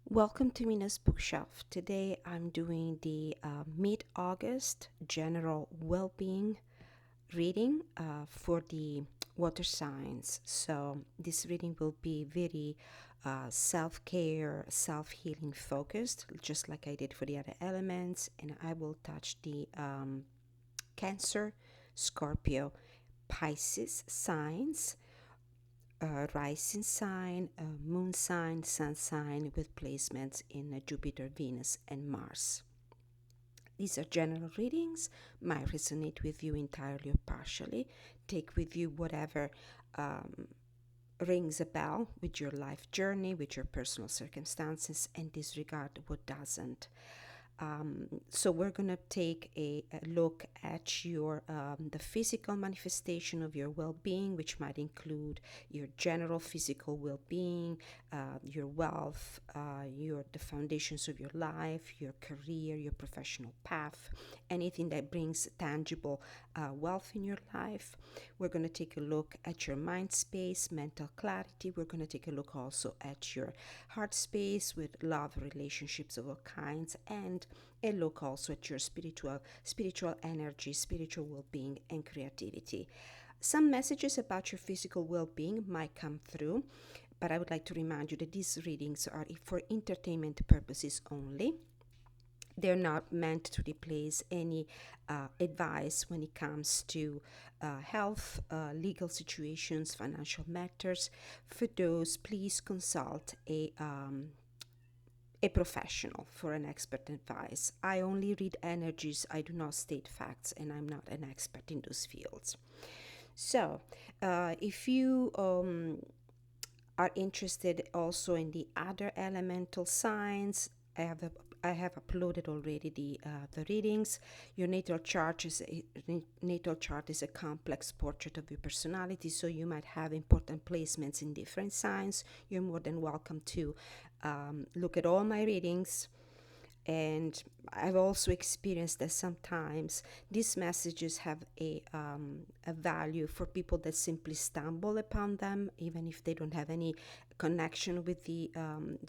Welcome to Mina's bookshelf. Today I'm doing the mid-August general well-being reading for the water signs. So this reading will be very self-care, self-healing focused, just like I did for the other elements. And I will touch the Cancer, Scorpio, Pisces signs, rising sign, moon sign, sun sign with placements in Jupiter, Venus, and Mars. These are general readings, might resonate with you entirely or partially. Take with you whatever um, rings a bell with your life journey, with your personal circumstances, and disregard what doesn't. So we're going to take a look at your the physical manifestation of your well-being, which might include your general physical well-being, your wealth, the foundations of your life, your career, your professional path, anything that brings tangible wealth in your life. We're going to take a look at your mind space, mental clarity. We're going to take a look also at your heart space with love, relationships of all kinds, and a look also at your spiritual energy, spiritual well-being, and creativity. Some messages about your physical well-being might come through, but I would like to remind you that these readings are for entertainment purposes only. They're not meant to replace any advice when it comes to health, legal situations, financial matters. For those, please consult a professional for an expert advice. I only read energies, I do not state facts, and I'm not an expert in those fields. So, if you are interested also in the other elemental signs, I have uploaded already the readings. Your natal chart is a complex portrait of your personality, so you might have important placements in different signs. You're more than welcome to look at all my readings. And I've also experienced that sometimes these messages have a value for people that simply stumble upon them, even if they don't have any connection with the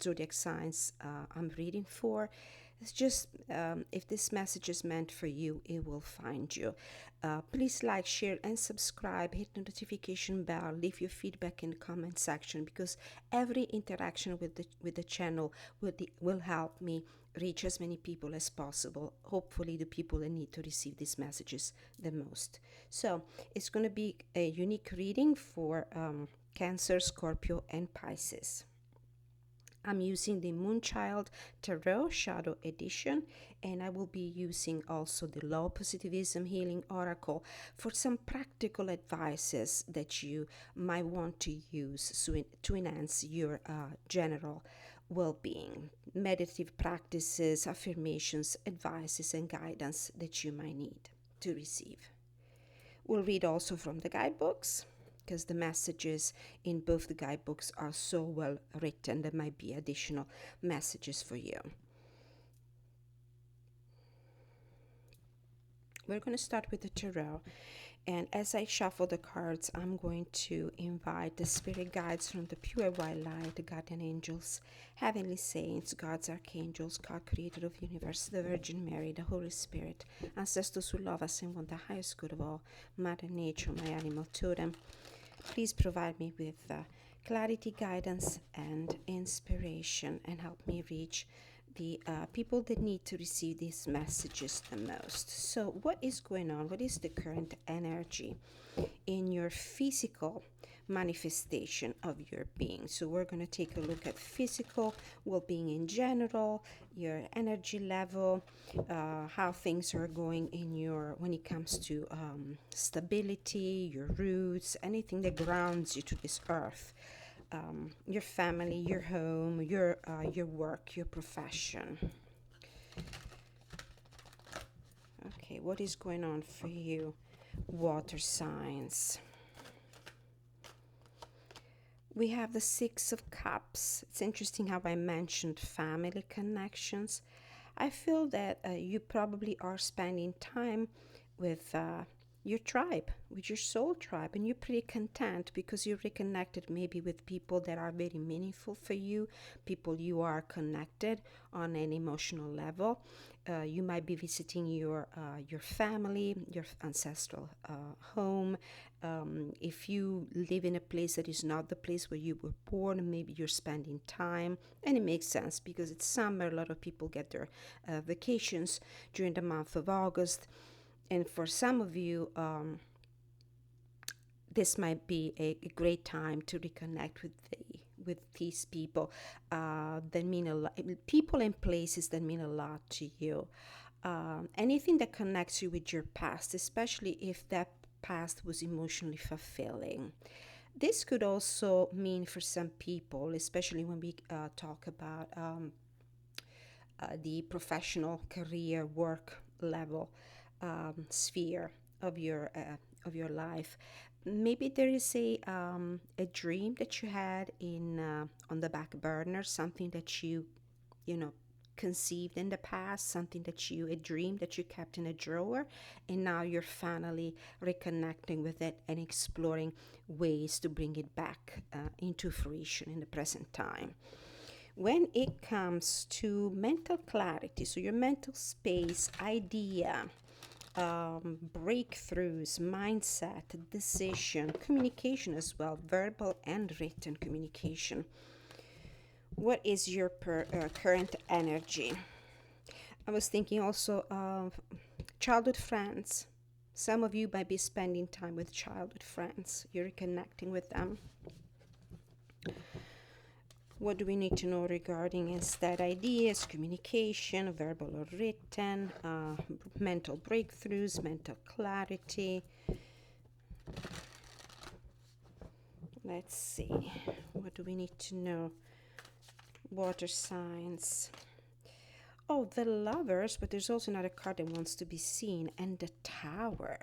zodiac signs I'm reading for. It's just if this message is meant for you, it will find you. Please like, share, and subscribe. Hit the notification bell. Leave your feedback in the comment section, because every interaction with the channel will help me reach as many people as possible. Hopefully, the people that need to receive these messages the most. So it's going to be a unique reading for Cancer, Scorpio, and Pisces. I'm using the Moonchild Tarot Shadow Edition, and I will be using also the Law Positivism Healing Oracle for some practical advices that you might want to use to enhance your general well-being, meditative practices, affirmations, advices, and guidance that you might need to receive. We'll read also from the guidebooks, because the messages in both the guidebooks are so well written. There might be additional messages for you. We're going to start with the tarot. And as I shuffle the cards, I'm going to invite the spirit guides from the pure white light, the guardian angels, heavenly saints, gods, archangels, God creator of the universe, the Virgin Mary, the Holy Spirit, ancestors who love us and want the highest good of all, Mother Nature, my animal totem. Please provide me with clarity, guidance, and inspiration, and help me reach the people that need to receive these messages the most. So, what is going on? What is the current energy in your physical manifestation of your being? So, we're going to take a look at physical well being in general, your energy level, how things are going in your when it comes to stability, your roots, anything that grounds you to this earth. Your family, your home, your work, your profession. Okay, what is going on for you, water signs? We have the Six of Cups. It's interesting how I mentioned family connections. I feel that you probably are spending time with your tribe, with your soul tribe, and you're pretty content because you're reconnected maybe with people that are very meaningful for you, people you are connected on an emotional level. You might be visiting your family, your ancestral home. If you live in a place that is not the place where you were born, maybe you're spending time, and it makes sense because it's summer. A lot of people get their vacations during the month of August, and for some of you, this might be a great time to reconnect with these people that mean a lot, people and places that mean a lot to you. Anything that connects you with your past, especially if that past was emotionally fulfilling. This could also mean for some people, especially when we talk about the professional career work level sphere of your life. Maybe there is a dream that you had in on the back burner, something that you know conceived in the past, something that you a dream that you kept in a drawer, and now you're finally reconnecting with it and exploring ways to bring it back into fruition in the present time. When it comes to mental clarity, so your mental space, idea, breakthroughs, mindset, decision, communication as well, verbal and written communication. What is your current energy? I was thinking also of childhood friends. Some of you might be spending time with childhood friends. You're reconnecting with them. What do we need to know regarding instead ideas, communication, verbal or written, mental breakthroughs, mental clarity? Let's see. What do we need to know? Water signs. Oh, the lovers, but there's also another card that wants to be seen, and the tower.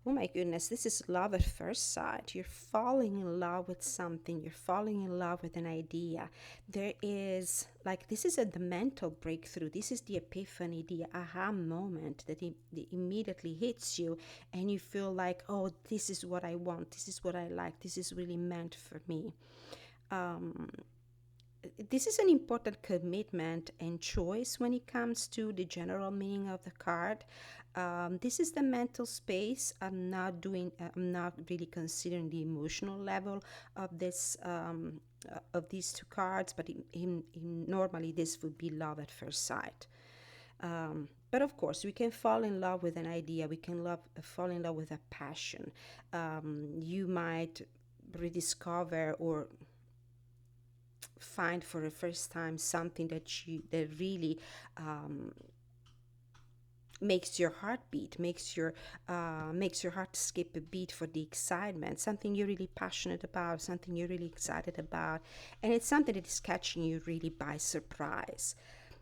Oh my goodness, this is love at first sight. You're falling in love with something, you're falling in love with an idea. There is, like, this is the mental breakthrough. This is the epiphany, the aha moment that immediately hits you, and you feel like, oh, this is what I want, this is what I like, this is really meant for me. This is an important commitment and choice when it comes to the general meaning of the card. This is the mental space. I'm not really considering the emotional level of this of these two cards, but normally this would be love at first sight. But of course, we can fall in love with an idea. We can fall in love with a passion. You might rediscover or find for the first time something that really makes your heart beat, makes your heart skip a beat for the excitement, something you're really passionate about, something you're really excited about, and it's something that is catching you really by surprise.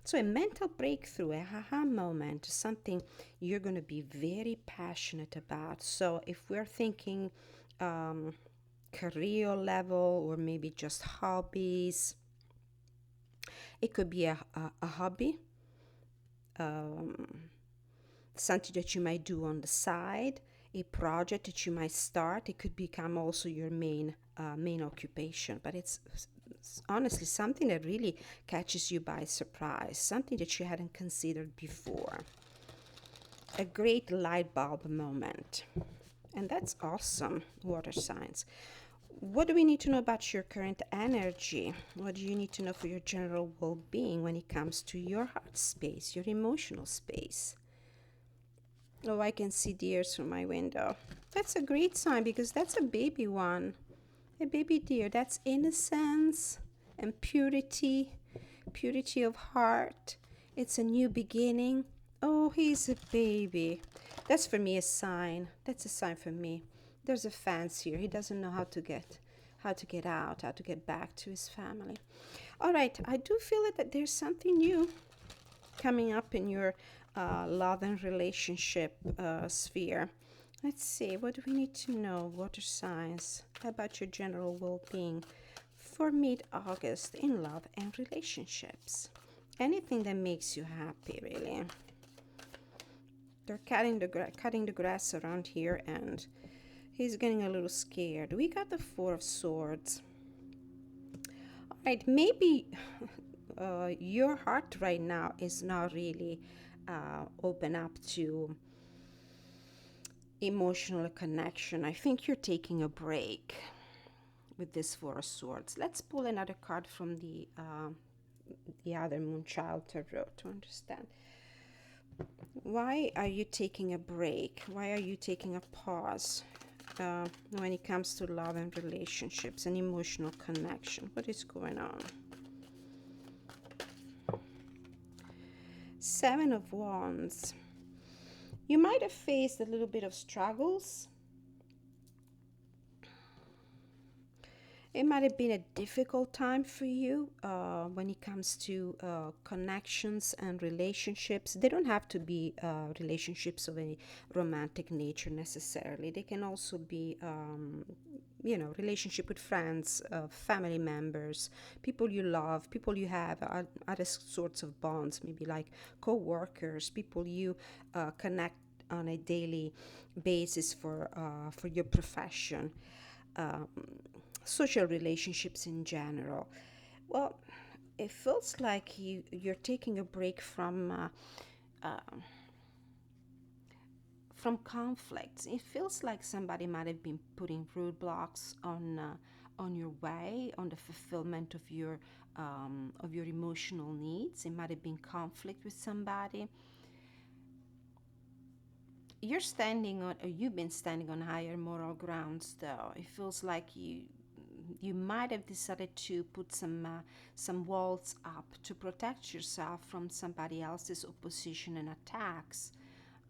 So a mental breakthrough, a aha moment, something you're going to be very passionate about. So if we're thinking career level or maybe just hobbies, it could be a hobby, something that you might do on the side, a project that you might start. It could become also your main occupation, but it's honestly something that really catches you by surprise, something that you hadn't considered before. A great light bulb moment. And that's awesome, water signs. What do we need to know about your current energy? What do you need to know for your general well being when it comes to your heart space, your emotional space? Oh, I can see deers from my window. That's a great sign because that's a baby one. A baby deer. That's innocence and purity, purity of heart. It's a new beginning. Oh, he's a baby. That's for me a sign. That's a sign for me. There's a fence here. He doesn't know how to get out, how to get back to his family. All right, I do feel that there's something new coming up in your love and relationship sphere. Let's see, what do we need to know? Water signs about your general well-being for mid-August in love and relationships. Anything that makes you happy, really. They're cutting the grass around here, and he's getting a little scared. We got the Four of Swords. All right, maybe your heart right now is not really open up to emotional connection. I think you're taking a break with this Four of Swords. Let's pull another card from the other Moonchild Tarot to understand. Why are you taking a break? Why are you taking a pause when it comes to love and relationships and emotional connection? What is going on? Seven of Wands. You might have faced a little bit of struggles. It might have been a difficult time for you when it comes to connections and relationships. They don't have to be relationships of any romantic nature necessarily. They can also be, relationship with friends, family members, people you love, people you have other sorts of bonds, maybe like co-workers, people you connect on a daily basis for your profession. Um, Social relationships in general. Well, it feels like you're taking a break from conflicts. It feels like somebody might have been putting roadblocks on your way, on the fulfillment of your emotional needs. It might have been conflict with somebody. You've been standing on higher moral grounds, though. It feels like you might have decided to put some walls up to protect yourself from somebody else's opposition and attacks.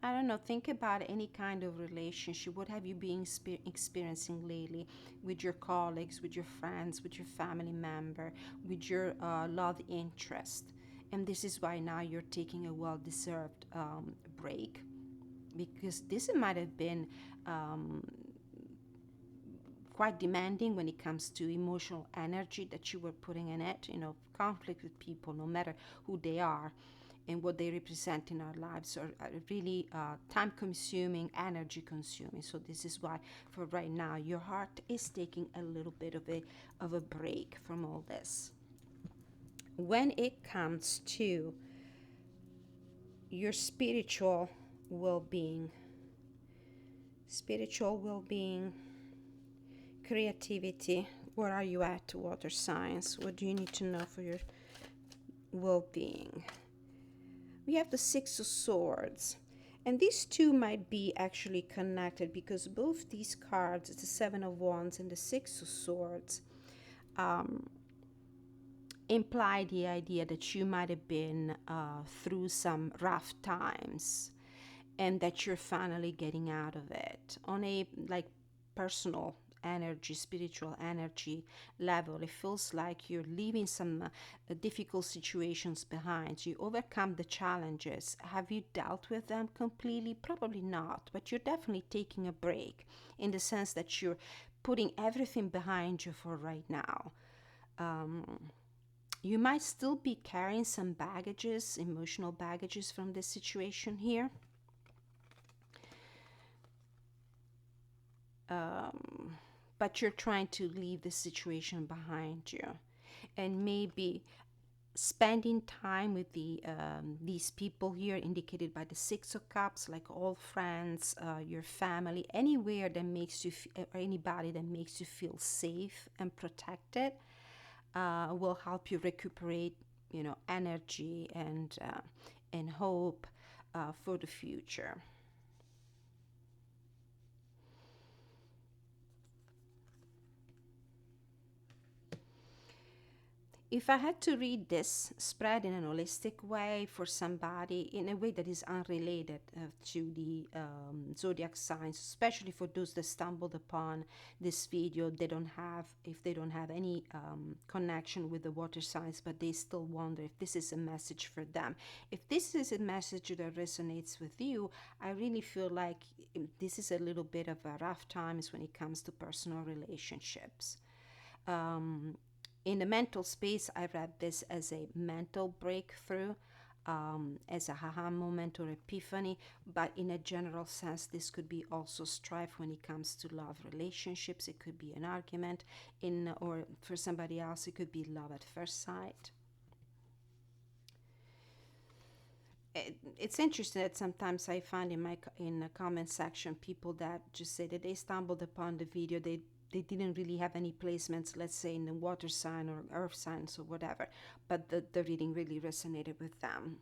I don't know, think about any kind of relationship. What have you been experiencing lately with your colleagues, with your friends, with your family member, with your love interest? And this is why now you're taking a well deserved break, because this might have been um, quite demanding when it comes to emotional energy that you were putting in it. Conflict with people, no matter who they are and what they represent in our lives, are really time consuming, energy consuming. So this is why for right now your heart is taking a little bit of a break from all this. When it comes to your well-being spiritual well-being, creativity, where are you at, water signs? What do you need to know for your well-being? We have the Six of Swords, and these two might be actually connected, because both these cards, the Seven of Wands and the Six of Swords, imply the idea that you might have been through some rough times and that you're finally getting out of it on a like personal energy, spiritual energy level. It feels like you're leaving some difficult situations behind. You overcome the challenges. Have you dealt with them completely? Probably not, but you're definitely taking a break in the sense that you're putting everything behind you for right now. You might still be carrying some baggages, emotional baggages from this situation here. But you're trying to leave the situation behind you, and maybe spending time with these people here indicated by the Six of Cups, like old friends, your family, anywhere that makes you or anybody that makes you feel safe and protected, will help you recuperate, energy and hope for the future. If I had to read this spread in an holistic way for somebody, in a way that is unrelated to the zodiac signs, especially for those that stumbled upon this video, if they don't have any connection with the water signs, but they still wonder if this is a message for them. If this is a message that resonates with you, I really feel like this is a little bit of a rough times when it comes to personal relationships. Um, in the mental space, I read this as a mental breakthrough. as a haha moment or epiphany, but in a general sense, this could be also strife when it comes to love relationships. It could be an argument, or for somebody else, it could be love at first sight. It's interesting that sometimes I find in the comment section people that just say that they stumbled upon the video. They didn't really have any placements, let's say in the water sign or earth signs or whatever, but the reading really resonated with them.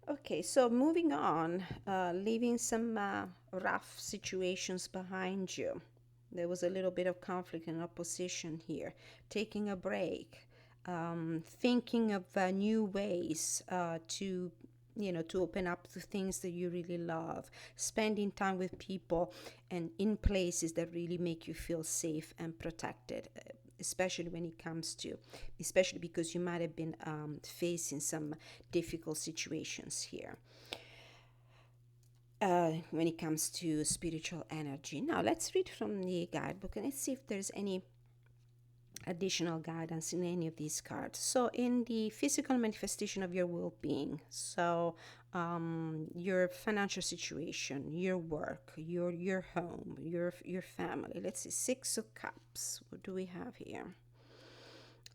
Okay, so moving on, leaving some rough situations behind you. There was a little bit of conflict and opposition here. Taking a break, thinking of new ways to open up to things that you really love, spending time with people and in places that really make you feel safe and protected, especially when it comes to, especially because you might have been facing some difficult situations here. When it comes to spiritual energy. Now, let's read from the guidebook and let's see if there's any additional guidance in any of these cards. So, in the physical manifestation of your well being, so your financial situation, your work, your home, your family. Let's see, Six of Cups. What do we have here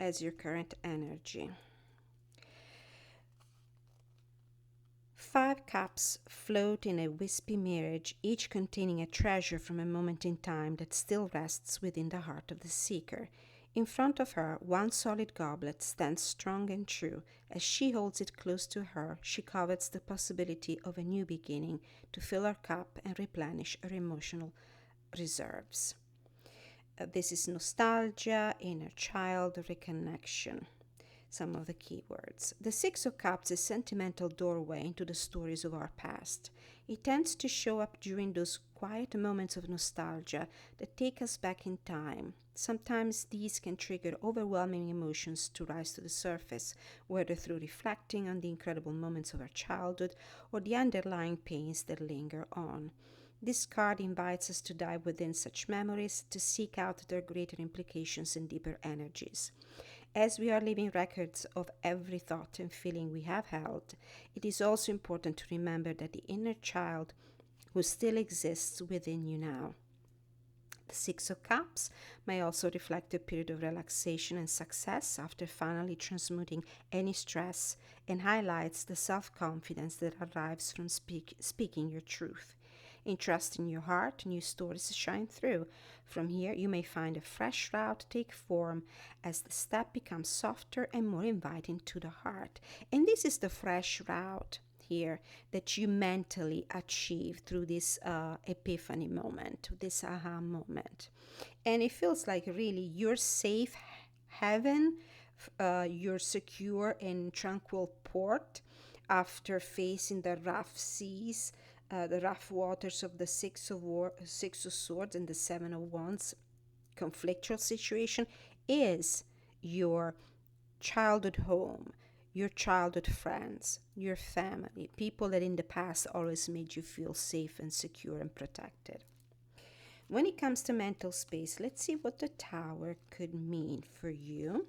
as your current energy? Five cups float in a wispy mirage, each containing a treasure from a moment in time that still rests within the heart of the seeker. In front of her, one solid goblet stands strong and true. As she holds it close to her, she covets the possibility of a new beginning to fill her cup and replenish her emotional reserves. This is nostalgia, inner child, reconnection. Some of the keywords. The Six of Cups is a sentimental doorway into the stories of our past. It tends to show up during those quiet moments of nostalgia that take us back in time. Sometimes these can trigger overwhelming emotions to rise to the surface, whether through reflecting on the incredible moments of our childhood or the underlying pains that linger on. This card invites us to dive within such memories to seek out their greater implications and deeper energies. As we are living records of every thought and feeling we have held, it is also important to remember that the inner child who still exists within you now. The Six of Cups may also reflect a period of relaxation and success after finally transmuting any stress and highlights the self-confidence that arrives from speaking your truth. In trusting your heart, new stories shine through. From here, you may find a fresh route take form as the step becomes softer and more inviting to the heart. And this is the fresh route here that you mentally achieve through this epiphany moment, this aha moment. And it feels like really you're safe haven, you're secure in tranquil port after facing the rough seas, the rough waters of the Six of Swords and the Seven of Wands conflictual situation is your childhood home, your childhood friends, your family, people that in the past always made you feel safe and secure and protected. When it comes to mental space, let's see what the Tower could mean for you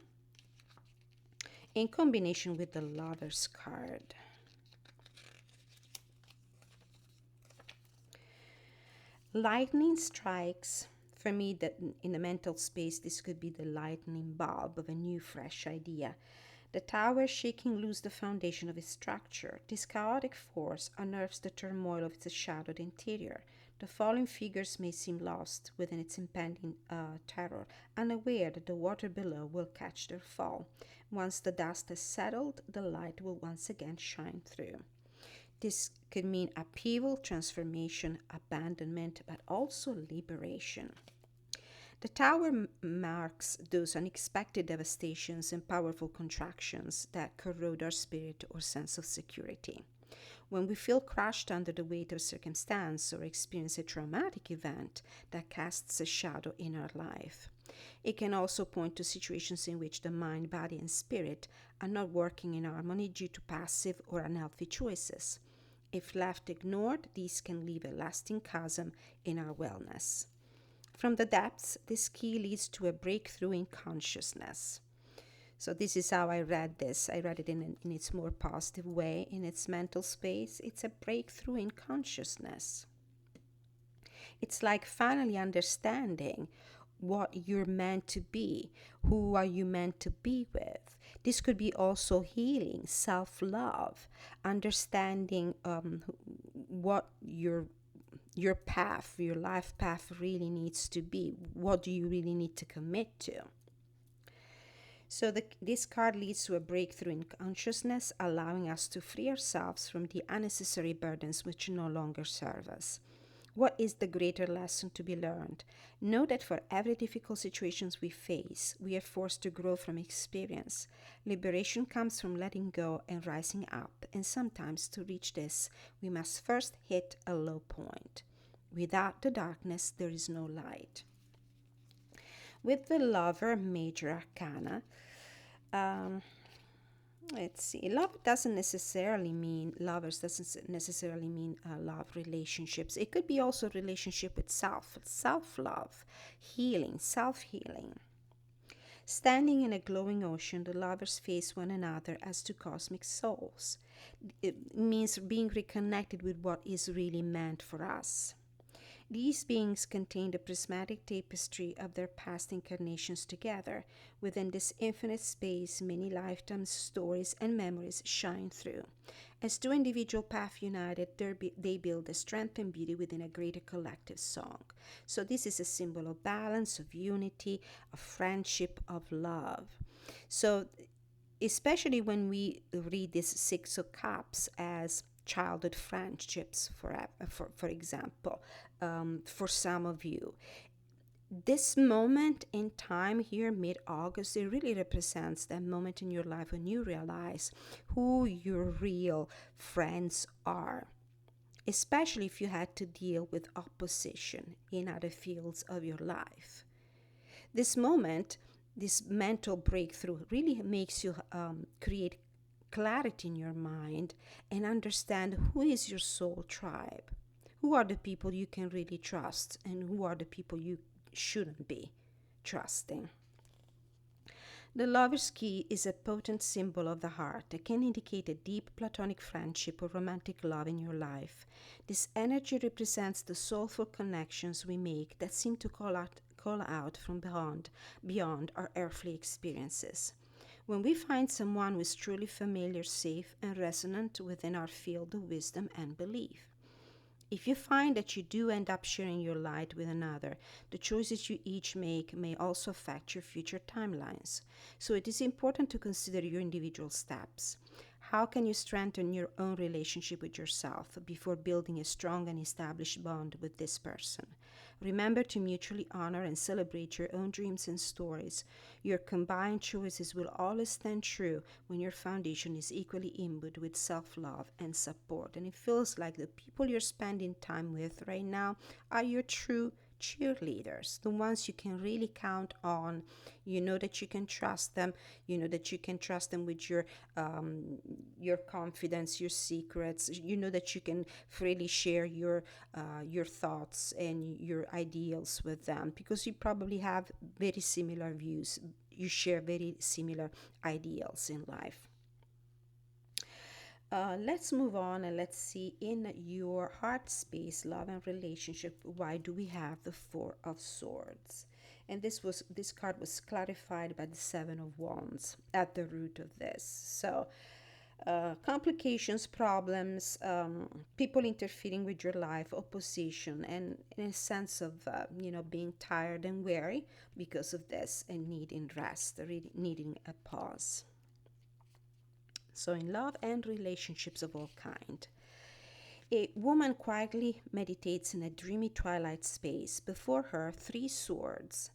in combination with the Lover's card. Lightning strikes. For me, that in the mental space, this could be the lightning bulb of a new, fresh idea. The Tower shaking loose the foundation of its structure. This chaotic force unnerves the turmoil of its shadowed interior. The fallen figures may seem lost within its impending terror, unaware that the water below will catch their fall. Once the dust has settled, the light will once again shine through. This could mean upheaval, transformation, abandonment, but also liberation. The Tower marks those unexpected devastations and powerful contractions that corrode our spirit or sense of security. When we feel crushed under the weight of circumstance or experience a traumatic event that casts a shadow in our life. It can also point to situations in which the mind, body, and spirit are not working in harmony due to passive or unhealthy choices. If left ignored, these can leave a lasting chasm in our wellness. From the depths, this key leads to a breakthrough in consciousness. So this is how I read this. I read it in its more positive way, in its mental space. It's a breakthrough in consciousness. It's like finally understanding what you're meant to be. Who are you meant to be with? This could be also healing, self love, understanding what your path, your life path really needs to be. What do you really need to commit to? So this card leads to a breakthrough in consciousness, allowing us to free ourselves from the unnecessary burdens which no longer serve us. What is the greater lesson to be learned? Know that for every difficult situations we face, we are forced to grow from experience. Liberation comes from letting go and rising up, and sometimes to reach this, we must first hit a low point. Without the darkness, there is no light. With the Lover, Major Arcana, um, let's see. Lovers doesn't necessarily mean love relationships. It could be also relationship with self love, healing, self healing. Standing in a glowing ocean, the lovers face one another as two cosmic souls. It means being reconnected with what is really meant for us. These beings contain the prismatic tapestry of their past incarnations together. Within this infinite space, many lifetimes, stories, and memories shine through. As two individual paths united, they build a strength and beauty within a greater collective song. So, this is a symbol of balance, of unity, of friendship, of love. So, especially when we read this Six of Cups as childhood friendships, for example, for some of you. This moment in time here, mid August, it really represents that moment in your life when you realize who your real friends are, especially if you had to deal with opposition in other fields of your life. This moment, this mental breakthrough, really makes you create clarity in your mind and understand who is your soul tribe. Who are the people you can really trust and who are the people you shouldn't be trusting? The lover's key is a potent symbol of the heart that can indicate a deep platonic friendship or romantic love in your life. This energy represents the soulful connections we make that seem to call out from beyond our earthly experiences. When we find someone who is truly familiar, safe, and resonant within our field of wisdom and belief. If you find that you do end up sharing your light with another, the choices you each make may also affect your future timelines. So it is important to consider your individual steps. How can you strengthen your own relationship with yourself before building a strong and established bond with this person? Remember to mutually honor and celebrate your own dreams and stories. Your combined choices will always stand true when your foundation is equally imbued with self love and support. And it feels like the people you're spending time with right now are your true cheerleaders, the ones you can really count on. You know that you can trust them. You know that you can trust them with your confidence, your secrets. You know that you can freely share your thoughts and your ideals with them because you probably have very similar views. You share very similar ideals in life. Let's move on and let's see in your heart space, love and relationship. Why do we have the Four of Swords? And this card was clarified by the Seven of Wands at the root of this. So, complications, problems, people interfering with your life, opposition, and in a sense of being tired and weary because of this and needing rest, really needing a pause. So, in love and relationships of all kind, a woman quietly meditates in a dreamy twilight space. Before her, three swords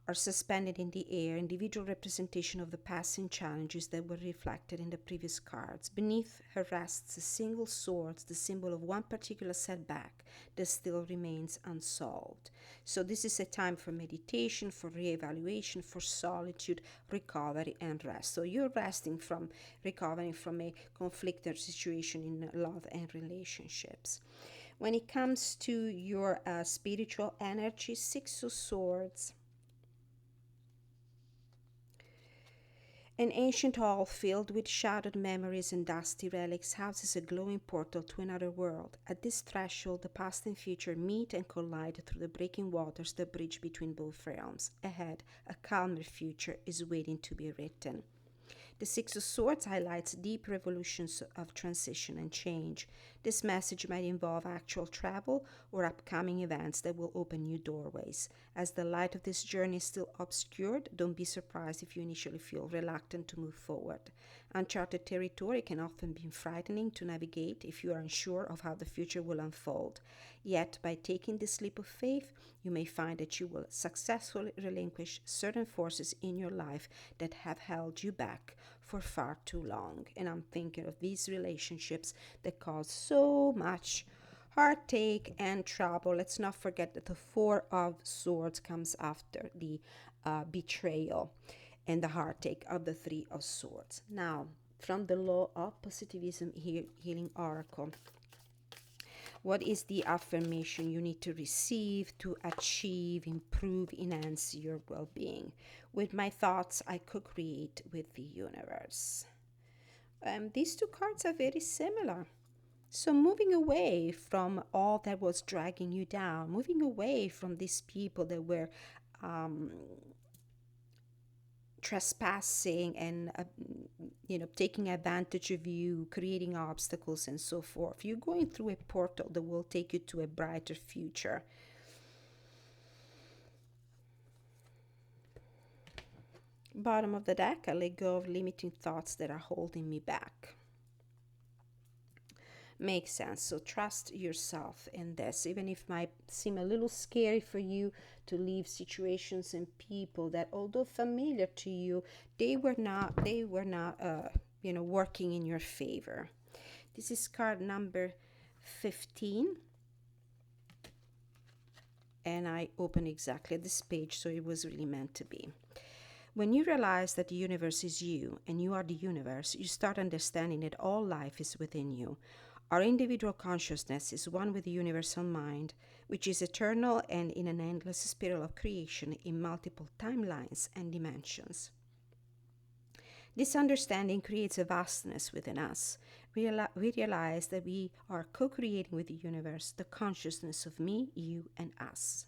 are suspended in the air, individual representation of the passing challenges that were reflected in the previous cards. Beneath her rests a single sword, the symbol of one particular setback that still remains unsolved. So this is a time for meditation, for reevaluation, for solitude, recovery, and rest. So you're recovering from a conflicted situation in love and relationships. When it comes to your spiritual energy, Six of Swords, An ancient hall filled with shattered memories and dusty relics houses a glowing portal to another world. At this threshold, the past and future meet and collide through the breaking waters that bridge between both realms. Ahead, a calmer future is waiting to be written. The Six of Swords highlights deep revolutions of transition and change. This message might involve actual travel or upcoming events that will open new doorways. As the light of this journey is still obscured, don't be surprised if you initially feel reluctant to move forward. Uncharted territory can often be frightening to navigate if you are unsure of how the future will unfold. Yet, by taking this leap of faith, you may find that you will successfully relinquish certain forces in your life that have held you back for far too long. And I'm thinking of these relationships that cause so much heartache and trouble. Let's not forget that the Four of Swords comes after the betrayal and the heartache of the Three of Swords. Now, from the Law of Positivism Healing Oracle, what is the affirmation you need to receive to achieve, improve, enhance your well being? With my thoughts, I co create with the universe. These two cards are very similar. So, moving away from all that was dragging you down, moving away from these people that were trespassing and taking advantage of you, creating obstacles and so forth. You're going through a portal that will take you to a brighter future. Bottom of the deck, I let go of limiting thoughts that are holding me back. Makes sense. So trust yourself in this, even if it might seem a little scary for you to leave situations and people that, although familiar to you, they were not working in your favor. This is card number 15, and I open exactly this page, so it was really meant to be. When you realize that the universe is you and you are the universe, you start understanding that all life is within you. Our individual consciousness is one with the universal mind, which is eternal and in an endless spiral of creation in multiple timelines and dimensions. This understanding creates a vastness within us. We realize that we are co-creating with the universe, the consciousness of me, you, and us.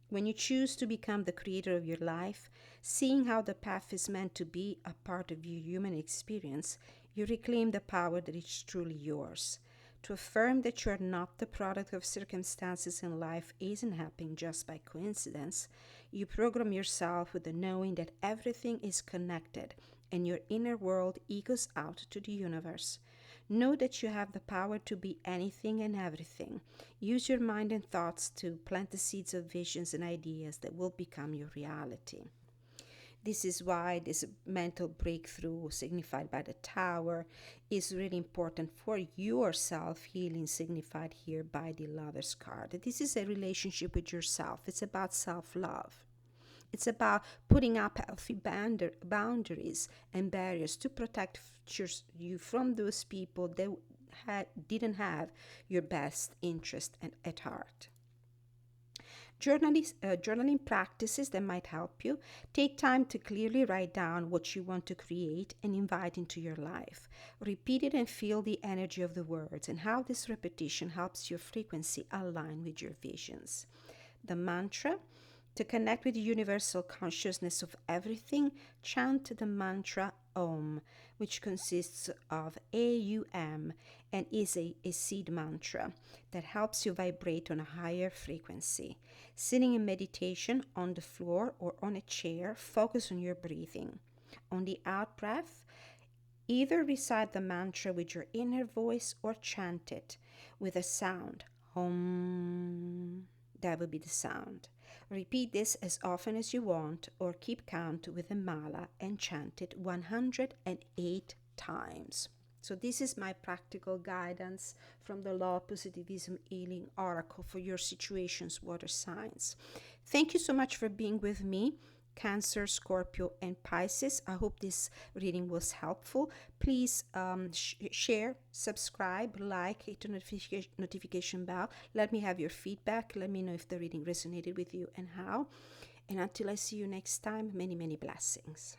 When you choose to become the creator of your life, seeing how the path is meant to be a part of your human experience, you reclaim the power that is truly yours. To affirm that you are not the product of circumstances in life isn't happening just by coincidence. You program yourself with the knowing that everything is connected and your inner world echoes out to the universe. Know that you have the power to be anything and everything. Use your mind and thoughts to plant the seeds of visions and ideas that will become your reality. This is why this mental breakthrough, signified by the tower, is really important for your self-healing, signified here by the Lover's card. This is a relationship with yourself. It's about self-love. It's about putting up healthy boundaries and barriers to protect you from those people that didn't have your best interest at heart. Journaling practices that might help you. Take time to clearly write down what you want to create and invite into your life. Repeat it and feel the energy of the words and how this repetition helps your frequency align with your visions. The mantra. To connect with the universal consciousness of everything, chant the mantra Om, which consists of AUM and is a seed mantra that helps you vibrate on a higher frequency. Sitting in meditation on the floor or on a chair, focus on your breathing. On the out breath, either recite the mantra with your inner voice or chant it with a sound. Om. That would be the sound. Repeat this as often as you want or keep count with a mala and chant it 108 times. So this is my practical guidance from the Law of Positivism Healing Oracle for your situations, water signs. Thank you so much for being with me. Cancer, Scorpio, and Pisces. I hope this reading was helpful. Please share, subscribe, like, hit the notification bell. Let me have your feedback. Let me know if the reading resonated with you and how. And until I see you next time, many, many blessings.